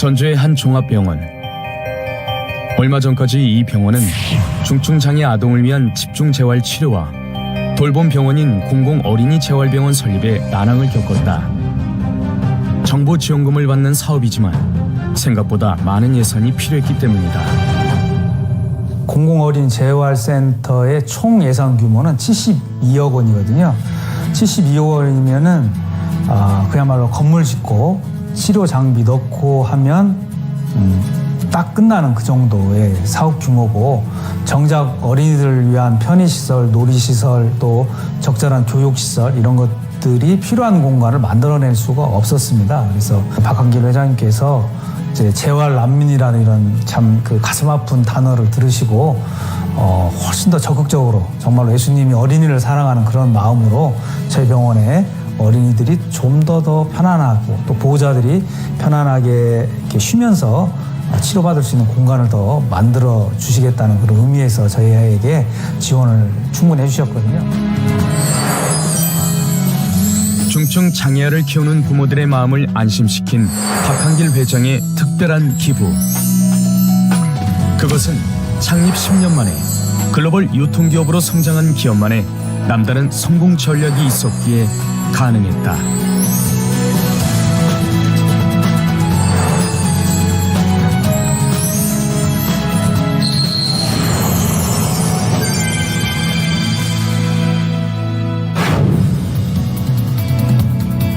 전주의 한 종합병원. 얼마 전까지 이 병원은 중증장애 아동을 위한 집중재활치료와 돌봄 병원인 공공어린이재활병원 설립에 난항을 겪었다. 정부 지원금을 받는 사업이지만 생각보다 많은 예산이 필요했기 때문이다. 공공어린이재활센터의 총 예산 규모는 72억 원이거든요. 72억 원이면은 그야말로 건물 짓고 치료 장비 넣고 하면 딱 끝나는 그 정도의 사업 규모고, 정작 어린이들을 위한 편의시설, 놀이시설, 또 적절한 교육시설 이런 것들이 필요한 공간을 만들어낼 수가 없었습니다. 그래서 박한길 회장님께서 이제 재활난민이라는 이런 참 그 가슴 아픈 단어를 들으시고 훨씬 더 적극적으로 정말로 예수님이 어린이를 사랑하는 그런 마음으로 저희 병원에 어린이들이 좀 더 편안하고 또 보호자들이 편안하게 이렇게 쉬면서 치료받을 수 있는 공간을 더 만들어 주시겠다는 그런 의미에서 저희에게 지원을 충분히 해주셨거든요. 중증 장애아를 키우는 부모들의 마음을 안심시킨 박한길 회장의 특별한 기부. 그것은 창립 10년 만에 글로벌 유통기업으로 성장한 기업만의 남다른 성공 전략이 있었기에 가능했다.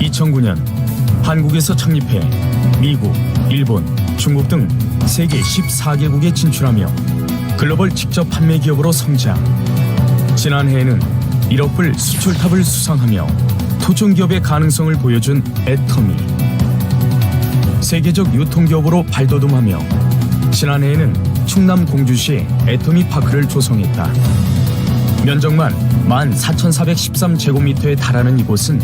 (2009년) 한국에서 창립해 미국, 일본, 중국 등 세계 14개국에 진출하며 글로벌 직접 판매 기업으로 성장. 지난해에는 1억 불 수출탑을 수상하며 토종기업의 가능성을 보여준 애터미. 세계적 유통기업으로 발돋움하며 지난해에는 충남 공주시에 애터미 파크를 조성했다. 면적만 14,413제곱미터에 달하는 이곳은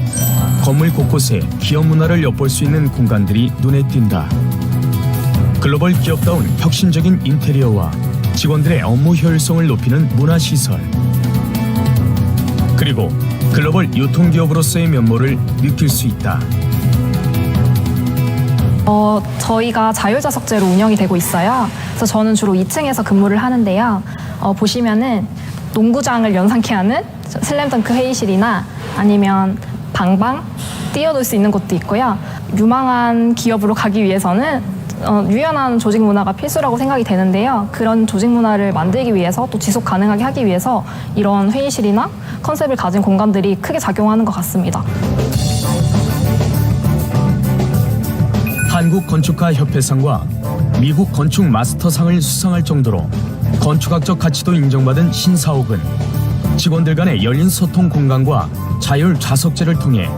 건물 곳곳에 기업 문화를 엿볼 수 있는 공간들이 눈에 띈다. 글로벌 기업다운 혁신적인 인테리어와 직원들의 업무 효율성을 높이는 문화시설, 그리고 글로벌 유통기업으로서의 면모를 느낄 수 있다. 저희가 자율좌석제로 운영이 되고 있어요. 그래서 저는 주로 2층에서 근무를 하는데요. 보시면은 농구장을 연상케 하는 슬램덩크 회의실이나 아니면 방방 뛰어놀 수 있는 곳도 있고요. 유망한 기업으로 가기 위해서는 유연한 조직 문화가 필수라고 생각이 되는데요. 그런 조직 문화를 만들기 위해서 또 지속 가능하게 하기 위해서 이런 회의실이나 컨셉을 가진 공간들이 크게 작용하는 것 같습니다. 한국건축가협회상과 미국 건축 마스터상을 수상할 정도로 건축학적 가치도 인정받은 신사옥은 직원들 간의 열린 소통 공간과 자율 좌석제를 통해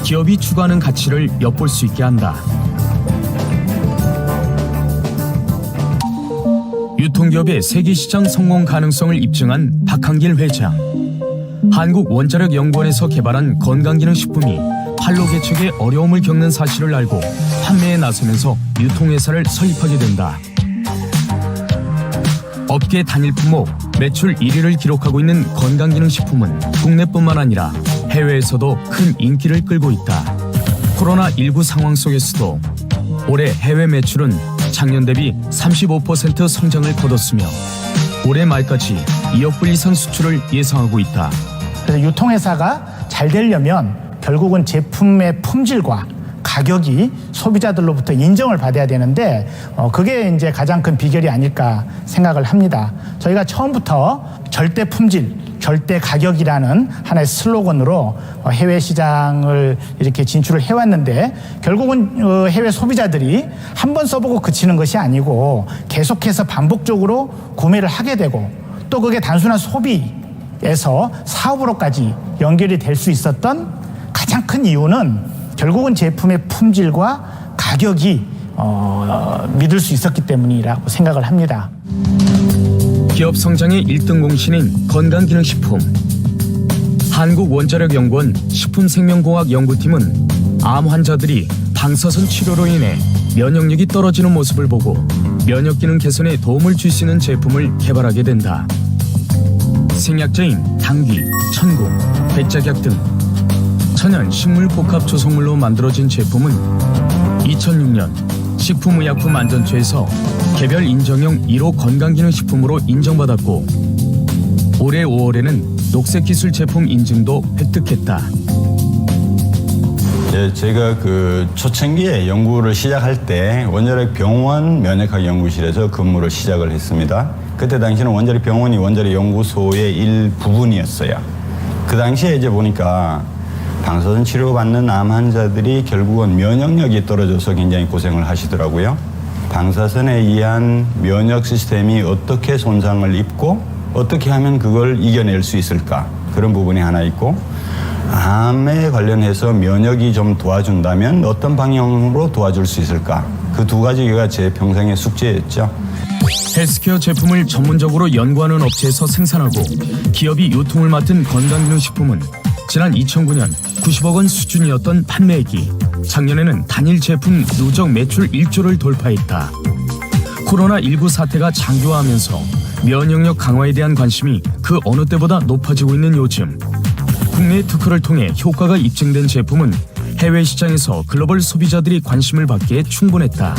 기업이 추구하는 가치를 엿볼 수 있게 한다. 유통기업의 세계시장 성공 가능성을 입증한 박한길 회장. 한국원자력연구원에서 개발한 건강기능식품이 판로 개척에 어려움을 겪는 사실을 알고 판매에 나서면서 유통회사를 설립하게 된다. 업계 단일 품목 매출 1위를 기록하고 있는 건강기능식품은 국내뿐만 아니라 해외에서도 큰 인기를 끌고 있다. 코로나19 상황 속에서도 올해 해외 매출은 작년 대비 35% 성장을 거뒀으며 올해 말까지 2억 불 이상 수출을 예상하고 있다. 그래서 유통회사가 잘 되려면 결국은 제품의 품질과 가격이 소비자들로부터 인정을 받아야 되는데 그게 이제 가장 큰 비결이 아닐까 생각을 합니다. 저희가 처음부터 절대 품질, 절대 가격이라는 하나의 슬로건으로 해외 시장을 이렇게 진출을 해왔는데, 결국은 해외 소비자들이 한 번 써보고 그치는 것이 아니고 계속해서 반복적으로 구매를 하게 되고, 또 그게 단순한 소비에서 사업으로까지 연결이 될 수 있었던 가장 큰 이유는 결국은 제품의 품질과 가격이 믿을 수 있었기 때문이라고 생각을 합니다. 기업 성장의 1등 공신인 건강기능식품. 한국원자력연구원 식품생명공학연구팀은 암 환자들이 방사선 치료로 인해 면역력이 떨어지는 모습을 보고 면역기능 개선에 도움을 줄 수 있는 제품을 개발하게 된다. 생약제인 당귀, 천국, 백작약 등 천연 식물 복합 조성물로 만들어진 제품은 2006년 식품의약품안전처에서 개별 인정형 1호 건강기능식품으로 인정받았고 올해 5월에는 녹색기술 제품 인증도 획득했다. 제가 그 초창기에 연구를 시작할 때 원자력 병원 면역학 연구실에서 근무를 시작을 했습니다. 그때 당시는 원자력 병원이 원자력 연구소의 일부분이었어요. 그 당시에 이제 보니까 방사선 치료받는 암 환자들이 결국은 면역력이 떨어져서 굉장히 고생을 하시더라고요. 방사선에 의한 면역 시스템이 어떻게 손상을 입고 어떻게 하면 그걸 이겨낼 수 있을까, 그런 부분이 하나 있고, 암에 관련해서 면역이 좀 도와준다면 어떤 방향으로 도와줄 수 있을까, 그 두 가지가 제 평생의 숙제였죠. 헬스케어 제품을 전문적으로 연구하는 업체에서 생산하고 기업이 유통을 맡은 건강기능식품은 지난 2009년 90억 원 수준이었던 판매액이 작년에는 단일 제품 누적 매출 1조를 돌파했다. 코로나19 사태가 장기화하면서 면역력 강화에 대한 관심이 그 어느 때보다 높아지고 있는 요즘, 국내 특허를 통해 효과가 입증된 제품은 해외 시장에서 글로벌 소비자들이 관심을 받기에 충분했다.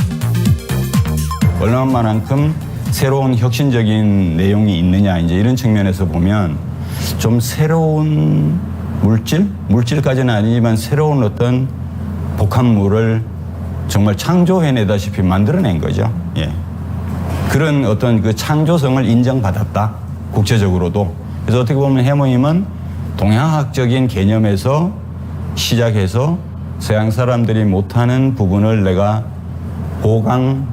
얼마만큼 새로운 혁신적인 내용이 있느냐, 이제 이런 측면에서 보면 좀 새로운 물질까지는 아니지만 새로운 어떤 복합물을 정말 창조해내다시피 만들어낸 거죠. 예. 그런 어떤 그 창조성을 인정받았다, 국제적으로도. 그래서 어떻게 보면 해모임은 동양학적인 개념에서 시작해서 서양 사람들이 못하는 부분을 내가 보강,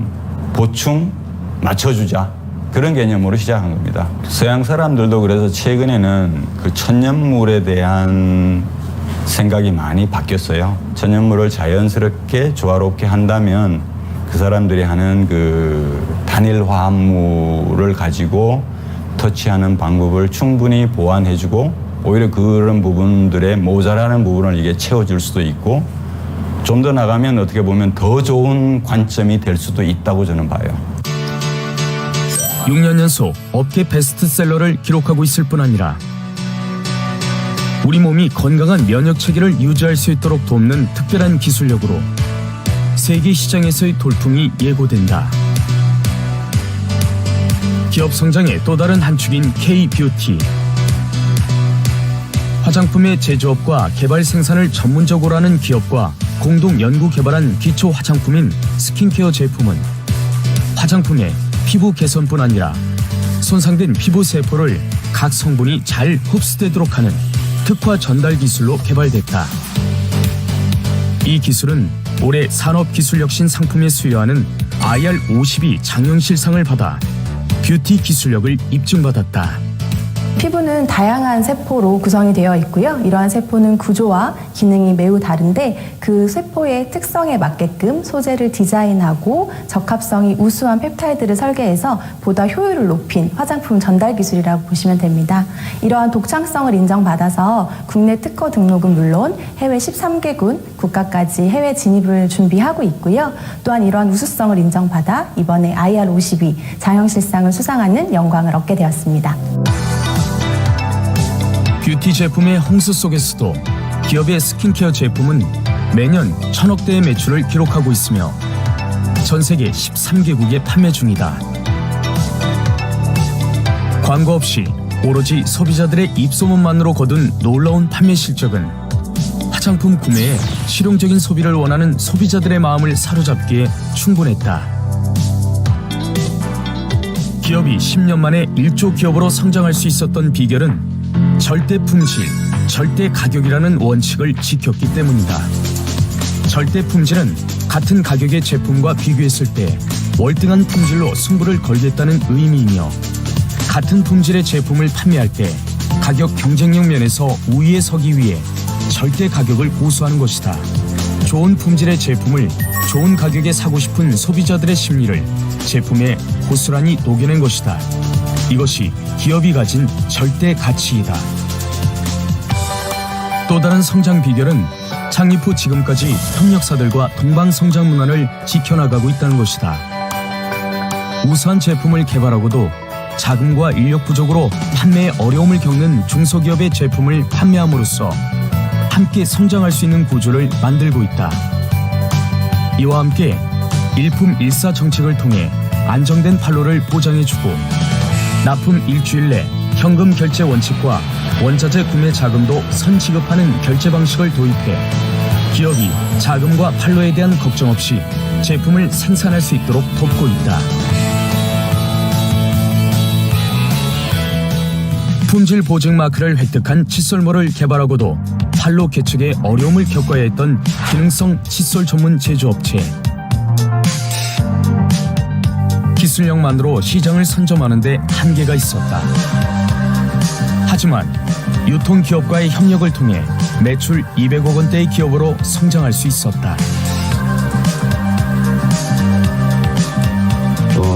보충, 맞춰주자, 그런 개념으로 시작한 겁니다. 서양 사람들도 그래서 최근에는 그 천연물에 대한 생각이 많이 바뀌었어요. 천연물을 자연스럽게 조화롭게 한다면 그 사람들이 하는 그 단일 화합물을 가지고 터치하는 방법을 충분히 보완해주고 오히려 그런 부분들의 모자라는 부분을 이게 채워줄 수도 있고, 좀 더 나가면 어떻게 보면 더 좋은 관점이 될 수도 있다고 저는 봐요. 6년 연속 업계 베스트셀러를 기록하고 있을 뿐 아니라 우리 몸이 건강한 면역 체계를 유지할 수 있도록 돕는 특별한 기술력으로 세계 시장에서의 돌풍이 예고된다. 기업 성장의 또 다른 한 축인 K-뷰티. 화장품의 제조업과 개발 생산을 전문적으로 하는 기업과 공동 연구 개발한 기초 화장품인 스킨케어 제품은 화장품의 피부 개선뿐 아니라 손상된 피부 세포를 각 성분이 잘 흡수되도록 하는 특화 전달 기술로 개발됐다. 이 기술은 올해 산업기술혁신 상품에 수여하는 IR52 장영실상을 받아 뷰티 기술력을 입증받았다. 피부는 다양한 세포로 구성이 되어 있고요. 이러한 세포는 구조와 기능이 매우 다른데 그 세포의 특성에 맞게끔 소재를 디자인하고 적합성이 우수한 펩타이드를 설계해서 보다 효율을 높인 화장품 전달 기술이라고 보시면 됩니다. 이러한 독창성을 인정받아서 국내 특허 등록은 물론 해외 13개국 국가까지 해외 진입을 준비하고 있고요. 또한 이러한 우수성을 인정받아 이번에 IR52 장영실상을 수상하는 영광을 얻게 되었습니다. 뷰티 제품의 홍수 속에서도 기업의 스킨케어 제품은 매년 1,000억대의 매출을 기록하고 있으며 전 세계 13개국에 판매 중이다. 광고 없이 오로지 소비자들의 입소문만으로 거둔 놀라운 판매 실적은 화장품 구매에 실용적인 소비를 원하는 소비자들의 마음을 사로잡기에 충분했다. 기업이 10년 만에 1조 기업으로 성장할 수 있었던 비결은 절대 품질, 절대 가격이라는 원칙을 지켰기 때문이다. 절대 품질은 같은 가격의 제품과 비교했을 때 월등한 품질로 승부를 걸겠다는 의미이며 같은 품질의 제품을 판매할 때 가격 경쟁력 면에서 우위에 서기 위해 절대 가격을 고수하는 것이다. 좋은 품질의 제품을 좋은 가격에 사고 싶은 소비자들의 심리를 제품에 고스란히 녹여낸 것이다. 이것이 기업이 가진 절대 가치이다. 또 다른 성장 비결은 창립 후 지금까지 협력사들과 동방성장 문화를 지켜나가고 있다는 것이다. 우수한 제품을 개발하고도 자금과 인력 부족으로 판매에 어려움을 겪는 중소기업의 제품을 판매함으로써 함께 성장할 수 있는 구조를 만들고 있다. 이와 함께 일품일사 정책을 통해 안정된 판로를 보장해주고 납품 일주일 내 현금 결제 원칙과 원자재 구매 자금도 선지급하는 결제 방식을 도입해 기업이 자금과 판로에 대한 걱정 없이 제품을 생산할 수 있도록 돕고 있다. 품질 보증 마크를 획득한 칫솔모를 개발하고도 판로 개척에 어려움을 겪어야 했던 기능성 칫솔 전문 제조업체. 기술력만으로 시장을 선점하는 데 한계가 있었다. 하지만 유통기업과의 협력을 통해 매출 200억 원대의 기업으로 성장할 수 있었다.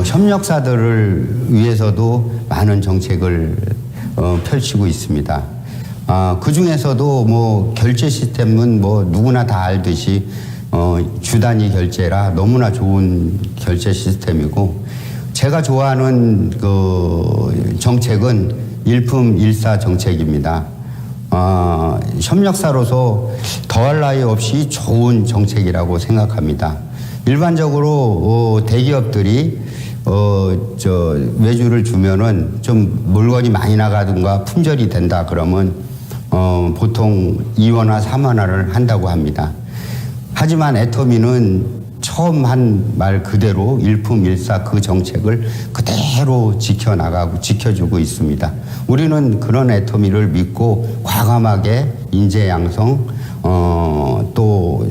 협력사들을 위해서도 많은 정책을 펼치고 있습니다. 그 중에서도 뭐 결제 시스템은 뭐 누구나 다 알듯이 주단위 결제라 너무나 좋은 결제 시스템이고, 제가 좋아하는 그 정책은 일품일사 정책입니다. 협력사로서 더할 나위 없이 좋은 정책이라고 생각합니다. 일반적으로 대기업들이 외주를 주면은 좀 물건이 많이 나가든가 품절이 된다 그러면 보통 2원화, 3원화를 한다고 합니다. 하지만 애터미는 처음 한 말 그대로 일품일사 그 정책을 그대로 지켜나가고 지켜주고 있습니다. 우리는 그런 애터미를 믿고 과감하게 인재 양성, 또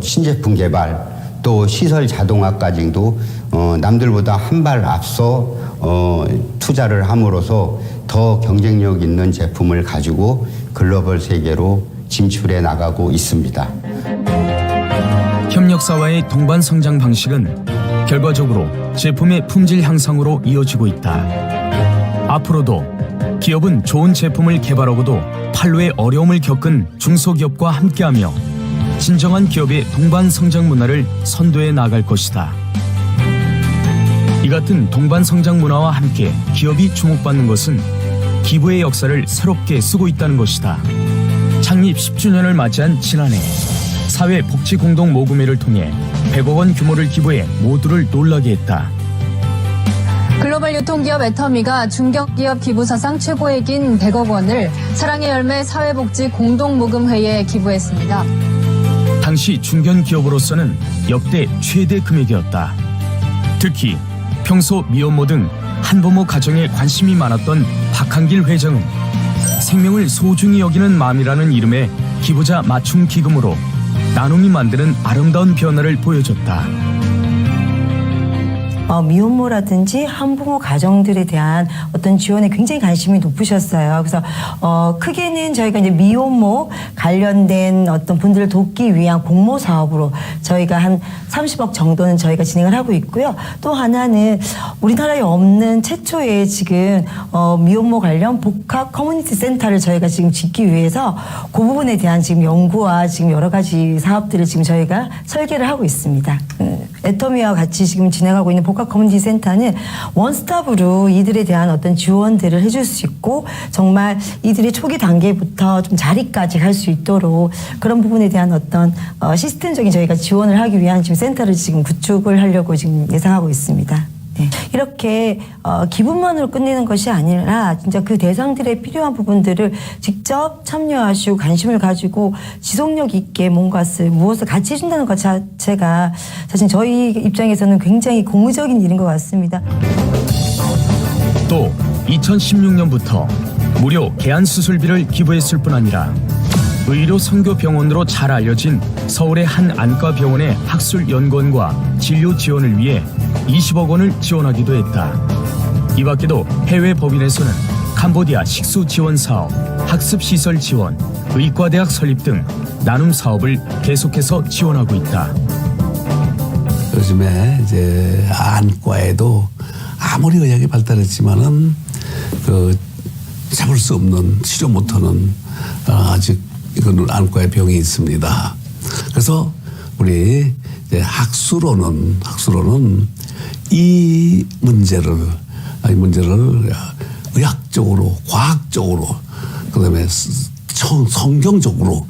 신제품 개발, 또 시설 자동화까지도 남들보다 한 발 앞서 투자를 함으로써 더 경쟁력 있는 제품을 가지고 글로벌 세계로 진출해 나가고 있습니다. 협력사와의 동반 성장 방식은 결과적으로 제품의 품질 향상으로 이어지고 있다. 앞으로도 기업은 좋은 제품을 개발하고도 판로의 어려움을 겪은 중소기업과 함께하며 진정한 기업의 동반 성장 문화를 선도해 나갈 것이다. 이 같은 동반 성장 문화와 함께 기업이 주목받는 것은 기부의 역사를 새롭게 쓰고 있다는 것이다. 창립 10주년을 맞이한 지난해 사회복지공동모금회를 통해 100억 원 규모를 기부해 모두를 놀라게 했다. 글로벌 유통기업 애터미가 중견기업 기부 사상 최고액인 100억 원을 사랑의 열매 사회복지공동모금회에 기부했습니다. 당시 중견기업으로서는 역대 최대 금액이었다. 특히 평소 미혼모 등 한부모 가정에 관심이 많았던 박한길 회장은 생명을 소중히 여기는 마음이라는 이름의 기부자 맞춤 기금으로 나눔이 만드는 아름다운 변화를 보여줬다. 미혼모라든지 한부모 가정들에 대한 어떤 지원에 굉장히 관심이 높으셨어요. 그래서 크게는 저희가 이제 미혼모 관련된 어떤 분들을 돕기 위한 공모 사업으로 저희가 한 30억 정도는 저희가 진행을 하고 있고요. 또 하나는 우리나라에 없는 최초의 지금 미혼모 관련 복합 커뮤니티 센터를 저희가 지금 짓기 위해서 그 부분에 대한 지금 연구와 지금 여러 가지 사업들을 지금 저희가 설계를 하고 있습니다. 애터미와 같이 지금 진행하고 있는 복합 커뮤니티 센터는 원스톱으로 이들에 대한 어떤 지원들을 해줄 수 있고, 정말 이들이 초기 단계부터 좀 자리까지 갈 수 있도록 그런 부분에 대한 어떤 시스템적인 저희가 지원을 하기 위한 지금 센터를 지금 구축을 하려고 지금 예상하고 있습니다. 네. 이렇게 기부만으로 끝내는 것이 아니라 진짜 그 대상들의 필요한 부분들을 직접 참여하시고 관심을 가지고 지속력 있게 무엇을 같이 해준다는 것 자체가 사실 저희 입장에서는 굉장히 고무적인 일인 것 같습니다. 또 2016년부터 무료 개안 수술비를 기부했을 뿐 아니라 의료 선교 병원으로 잘 알려진 서울의 한 안과병원의 학술 연구원과 진료 지원을 위해 20억 원을 지원하기도 했다. 이 밖에도 해외 법인에서는 캄보디아 식수 지원 사업, 학습 시설 지원, 의과대학 설립 등 나눔 사업을 계속해서 지원하고 있다. 요즘에 이제 안과에도 아무리 의학이 발달했지만은 잡을 수 없는, 치료 못하는 아직 이건 안과의 병이 있습니다. 그래서 우리 이제 학술로는 이 문제를 의학적으로, 과학적으로, 그다음에 성경적으로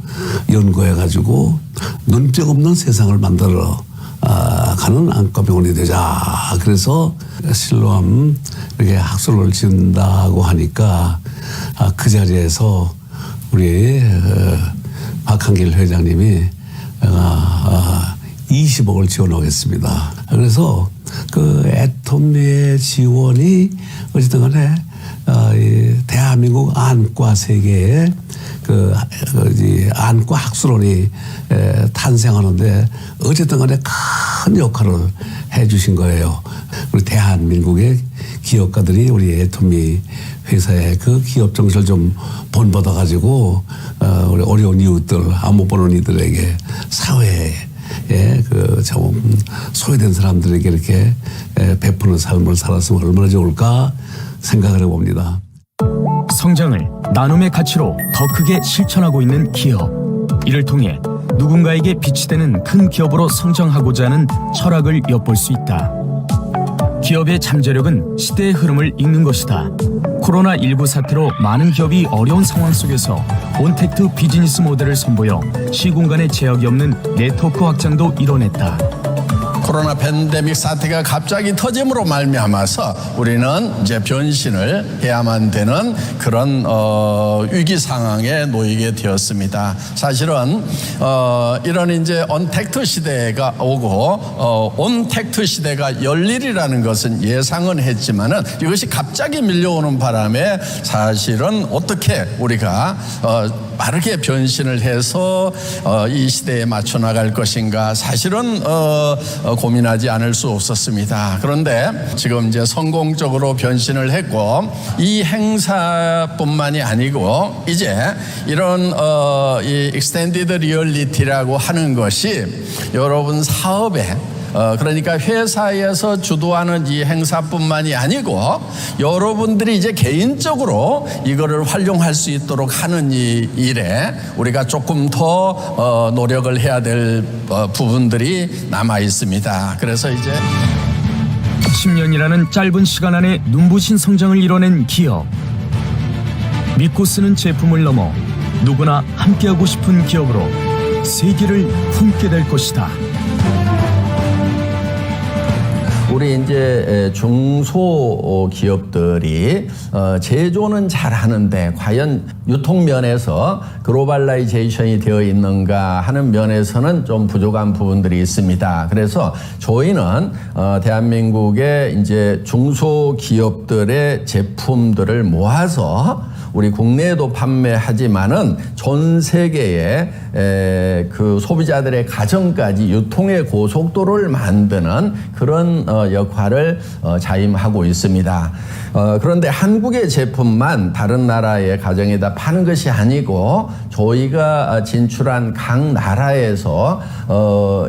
연구해가지고 눈병 없는 세상을 만들어 가는 안과병원이 되자. 그래서 실로암 이렇게 학술을 지은다고 하니까 그 자리에서 우리 박한길 회장님이 20억을 지원하겠습니다. 그래서 그 애터미의 지원이 어쨌든 간에 대한민국 안과 세계에 안과 학술원이 탄생하는데 어쨌든 간에 큰 역할을 해 주신 거예요. 우리 대한민국의 기업가들이 우리 애터미 회사의 그 기업 정신을 좀 본받아 가지고 우리 어려운 이웃들, 안 못 보는 이들에게 사회에 좀 소외된 사람들에게 이렇게 베푸는 삶을 살았으면 얼마나 좋을까 생각을 해봅니다. 성장을 나눔의 가치로 더 크게 실천하고 있는 기업. 이를 통해 누군가에게 빛이 되는 큰 기업으로 성장하고자 하는 철학을 엿볼 수 있다. 기업의 잠재력은 시대의 흐름을 읽는 것이다. 코로나19 사태로 많은 기업이 어려운 상황 속에서 온택트 비즈니스 모델을 선보여 시공간에 제약이 없는 네트워크 확장도 이뤄냈다. 코로나 팬데믹 사태가 갑자기 터짐으로 말미암아서 우리는 이제 변신을 해야만 되는 그런 위기 상황에 놓이게 되었습니다. 사실은 이런 이제 온택트 시대가 오고 온택트 시대가 열일이라는 것은 예상은 했지만은 이것이 갑자기 밀려오는 바람에 사실은 어떻게 우리가 빠르게 변신을 해서 이 시대에 맞춰 나갈 것인가 사실은 고민하지 않을 수 없었습니다. 그런데 지금 이제 성공적으로 변신을 했고 이 행사뿐만이 아니고 이제 이런 이 익스텐디드 리얼리티라고 하는 것이 여러분 사업에 그러니까 회사에서 주도하는 이 행사뿐만이 아니고 여러분들이 이제 개인적으로 이거를 활용할 수 있도록 하는 이 일에 우리가 조금 더 노력을 해야 될 부분들이 남아 있습니다. 그래서 이제 10년이라는 짧은 시간 안에 눈부신 성장을 이뤄낸 기업. 믿고 쓰는 제품을 넘어 누구나 함께하고 싶은 기업으로 세계를 품게 될 것이다. 우리 이제 중소 기업들이 제조는 잘하는데 과연 유통 면에서 글로벌라이제이션이 되어 있는가 하는 면에서는 좀 부족한 부분들이 있습니다. 그래서 저희는 대한민국의 이제 중소 기업들의 제품들을 모아서 우리 국내에도 판매하지만은 전 세계의 그 소비자들의 가정까지 유통의 고속도로를 만드는 그런 역할을 자임하고 있습니다. 그런데 한국의 제품만 다른 나라의 가정에다 파는 것이 아니고 저희가 진출한 각 나라에서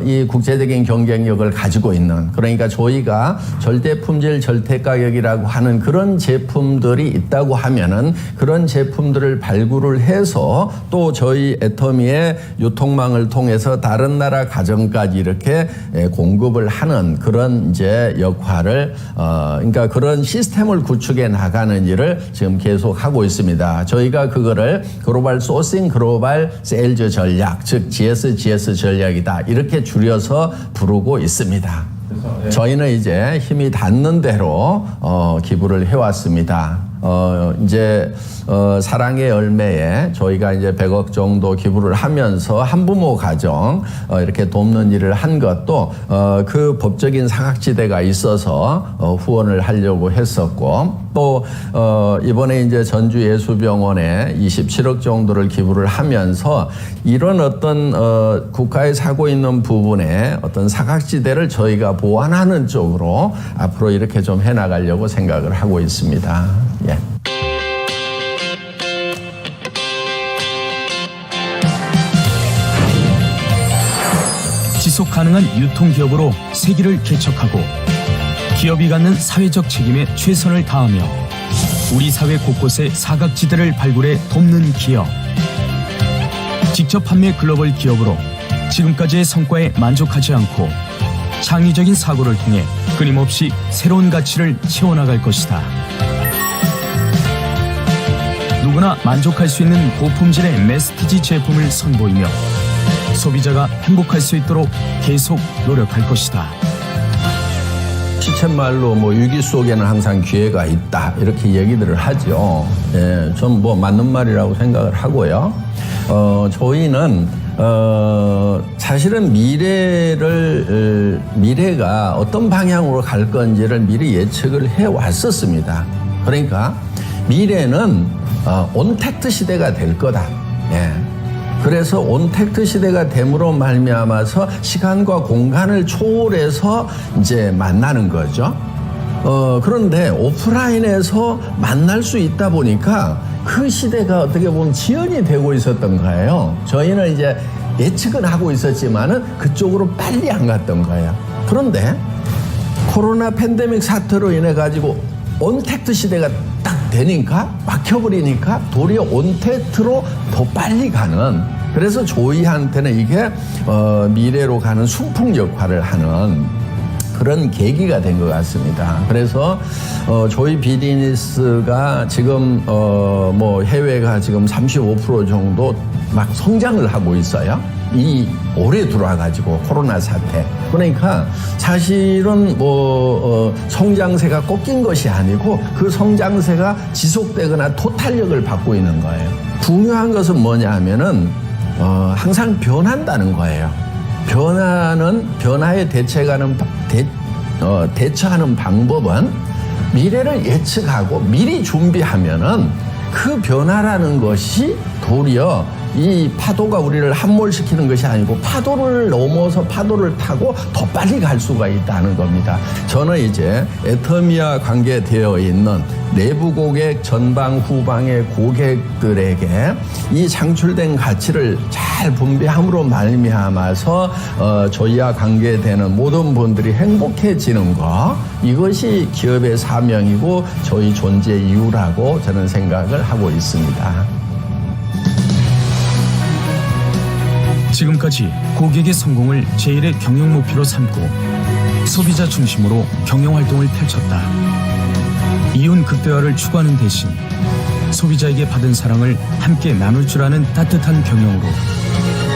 이 국제적인 경쟁력을 가지고 있는 그러니까 저희가 절대 품질 절대 가격이라고 하는 그런 제품들이 있다고 하면은 그런 제품들을 발굴을 해서 또 저희 애터미의 유통망을 통해서 다른 나라 가정까지 이렇게 공급을 하는 그런 이제 역할을 그러니까 그런 시스템을 구축해 나가는 일을 지금 계속 하고 있습니다. 저희가 그거를 글로벌 소싱 글로벌 세일즈 전략 즉 GSGS 전략이다 이렇게 줄여서 부르고 있습니다. 저희는 이제 힘이 닿는 대로 기부를 해왔습니다. 이제 사랑의 열매에 저희가 이제 100억 정도 기부를 하면서 한부모 가정 이렇게 돕는 일을 한 것도 그 법적인 사각지대가 있어서 후원을 하려고 했었고 또 이번에 이제 전주예수병원에 27억 정도를 기부를 하면서 이런 어떤 국가에 사고 있는 부분에 어떤 사각지대를 저희가 보완하는 쪽으로 앞으로 이렇게 좀 해나가려고 생각을 하고 있습니다. 예. 지속 가능한 유통기업으로 세기를 개척하고 기업이 갖는 사회적 책임에 최선을 다하며 우리 사회 곳곳에 사각지대를 발굴해 돕는 기업. 직접 판매 글로벌 기업으로 지금까지의 성과에 만족하지 않고 창의적인 사고를 통해 끊임없이 새로운 가치를 채워나갈 것이다. 누구나 만족할 수 있는 고품질의 메스티지 제품을 선보이며 소비자가 행복할 수 있도록 계속 노력할 것이다. 시쳇말로 뭐 위기 속에는 항상 기회가 있다 이렇게 얘기들을 하죠. 예, 전 뭐 맞는 말이라고 생각을 하고요. 저희는 사실은 미래가 어떤 방향으로 갈 건지를 미리 예측을 해 왔었습니다. 그러니까 미래는 온택트 시대가 될 거다. 예. 그래서 온택트 시대가 됨으로 말미암아서 시간과 공간을 초월해서 이제 만나는 거죠. 그런데 오프라인에서 만날 수 있다 보니까 그 시대가 어떻게 보면 지연이 되고 있었던 거예요. 저희는 이제 예측은 하고 있었지만은 그쪽으로 빨리 안 갔던 거예요. 그런데 코로나 팬데믹 사태로 인해 가지고 온택트 시대가 딱 되니까 막혀버리니까 도리어 온택트로 더 빨리 가는, 그래서 저희한테는 이게 미래로 가는 순풍 역할을 하는 그런 계기가 된 것 같습니다. 그래서 저희 비즈니스가 지금 뭐 해외가 지금 35% 정도 막 성장을 하고 있어요. 이 올해 들어와가지고 코로나 사태. 그러니까 사실은 뭐 성장세가 꺾인 것이 아니고 그 성장세가 지속되거나 토탈력을 받고 있는 거예요. 중요한 것은 뭐냐 하면은 항상 변한다는 거예요. 변화에 대처하는 방법은 미래를 예측하고 미리 준비하면은 그 변화라는 것이 도리어 이 파도가 우리를 함몰시키는 것이 아니고 파도를 넘어서 파도를 타고 더 빨리 갈 수가 있다는 겁니다. 저는 이제 애터미와 관계되어 있는 내부 고객, 전방, 후방의 고객들에게 이 창출된 가치를 잘 분배함으로 말미암아서 저희와 관계되는 모든 분들이 행복해지는 것, 이것이 기업의 사명이고 저희 존재 이유라고 저는 생각을 하고 있습니다. 지금까지 고객의 성공을 제일의 경영 목표로 삼고 소비자 중심으로 경영 활동을 펼쳤다. 이윤 극대화를 추구하는 대신 소비자에게 받은 사랑을 함께 나눌 줄 아는 따뜻한 경영으로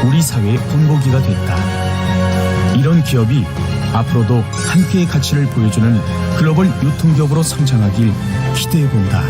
우리 사회의 본보기가 됐다. 이런 기업이 앞으로도 함께의 가치를 보여주는 글로벌 유통기업으로 성장하길 기대해본다.